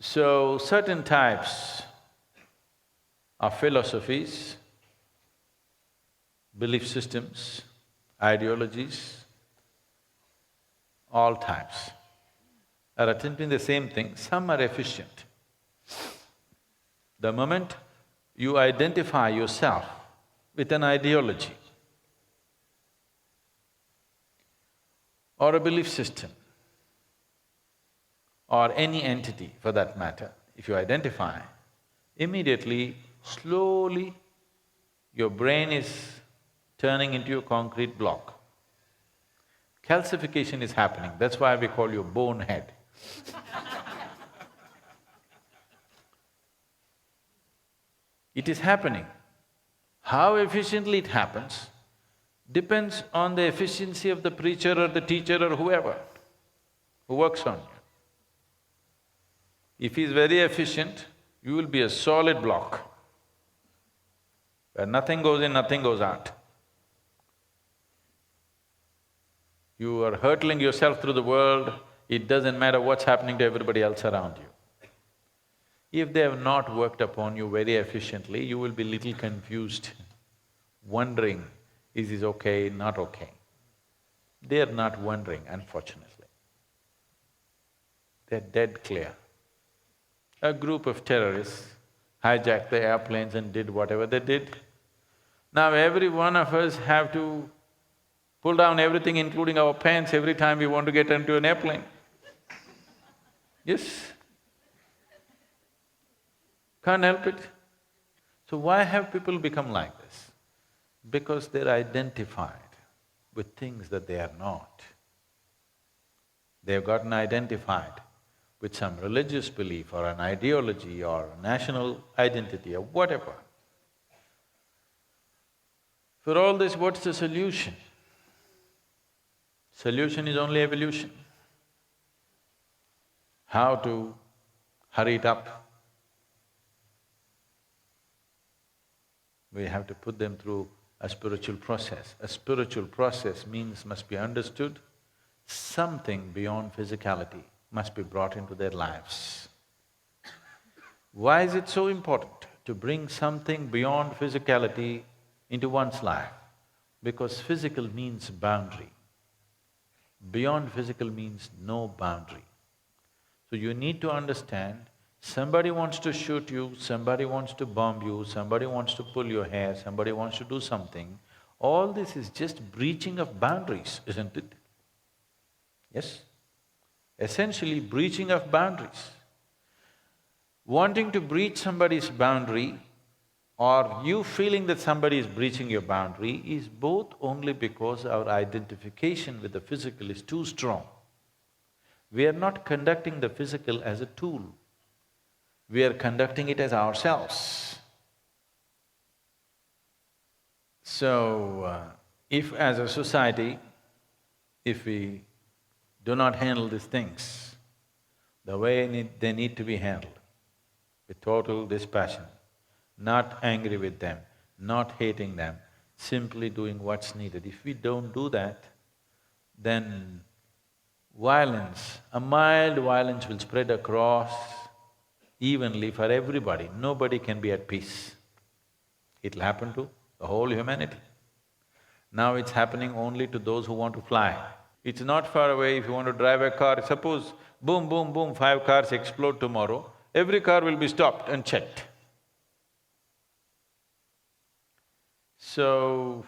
So, certain types of philosophies, belief systems, ideologies, all types are attempting the same thing. Some are efficient. The moment you identify yourself with an ideology or a belief system or any entity for that matter, if you identify, immediately, slowly, your brain is turning into a concrete block. Calcification is happening, that's why we call you bonehead. It is happening. How efficiently it happens depends on the efficiency of the preacher or the teacher or whoever who works on you. If he is very efficient, you will be a solid block, where nothing goes in, nothing goes out. You are hurtling yourself through the world, it doesn't matter what's happening to everybody else around you. If they have not worked upon you very efficiently, you will be little confused, wondering, is this okay, not okay? They are not wondering, unfortunately. They're dead clear. A group of terrorists hijacked the airplanes and did whatever they did. Now every one of us have to pull down everything, including our pants, every time we want to get into an airplane. Yes? Can't help it. So why have people become like this? Because they're identified with things that they are not. They've gotten identified with some religious belief or an ideology or a national identity or whatever. For all this, what's the solution? Solution is only evolution. How to hurry it up? We have to put them through a spiritual process. A spiritual process means must be understood, something beyond physicality must be brought into their lives. Why is it so important to bring something beyond physicality into one's life? Because physical means boundary. Beyond physical means no boundary. So you need to understand, somebody wants to shoot you, somebody wants to bomb you, somebody wants to pull your hair, somebody wants to do something, all this is just breaching of boundaries, isn't it? Yes? Essentially breaching of boundaries. Wanting to breach somebody's boundary or you feeling that somebody is breaching your boundary is both only because our identification with the physical is too strong. We are not conducting the physical as a tool, we are conducting it as ourselves. So, if as a society, if we do not handle these things the way they need to be handled, with total dispassion, not angry with them, not hating them, simply doing what's needed. If we don't do that, then violence, a mild violence will spread across evenly for everybody. Nobody can be at peace. It'll happen to the whole humanity. Now it's happening only to those who want to fly. It's not far away. If you want to drive a car, suppose boom, boom, boom, 5 cars explode tomorrow, every car will be stopped and checked. So,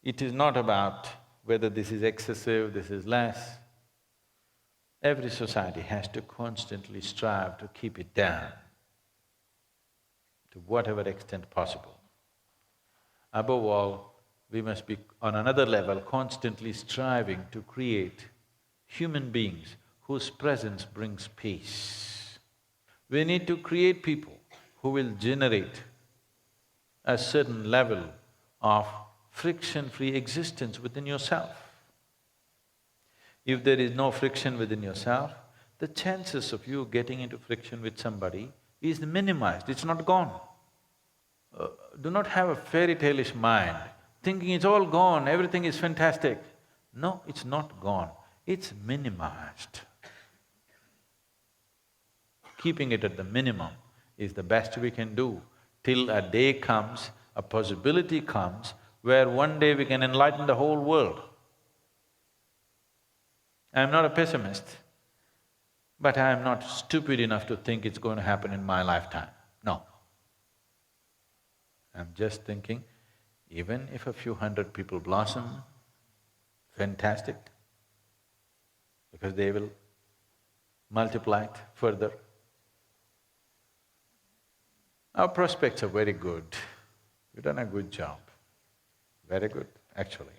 it is not about whether this is excessive, this is less. Every society has to constantly strive to keep it down to whatever extent possible. Above all, we must be on another level constantly striving to create human beings whose presence brings peace. We need to create people who will generate a certain level of friction-free existence within yourself. If there is no friction within yourself, the chances of you getting into friction with somebody is minimized, it's not gone. Do not have a fairy tale-ish mind, thinking it's all gone, everything is fantastic. No, it's not gone, it's minimized. keeping it at the minimum is the best we can do till a day comes, a possibility comes where one day we can enlighten the whole world. I'm not a pessimist, but I am not stupid enough to think it's going to happen in my lifetime. No. I'm just thinking, even if a few hundred people blossom, fantastic, because they will multiply it further. Our prospects are very good. You've done a good job, very good, actually.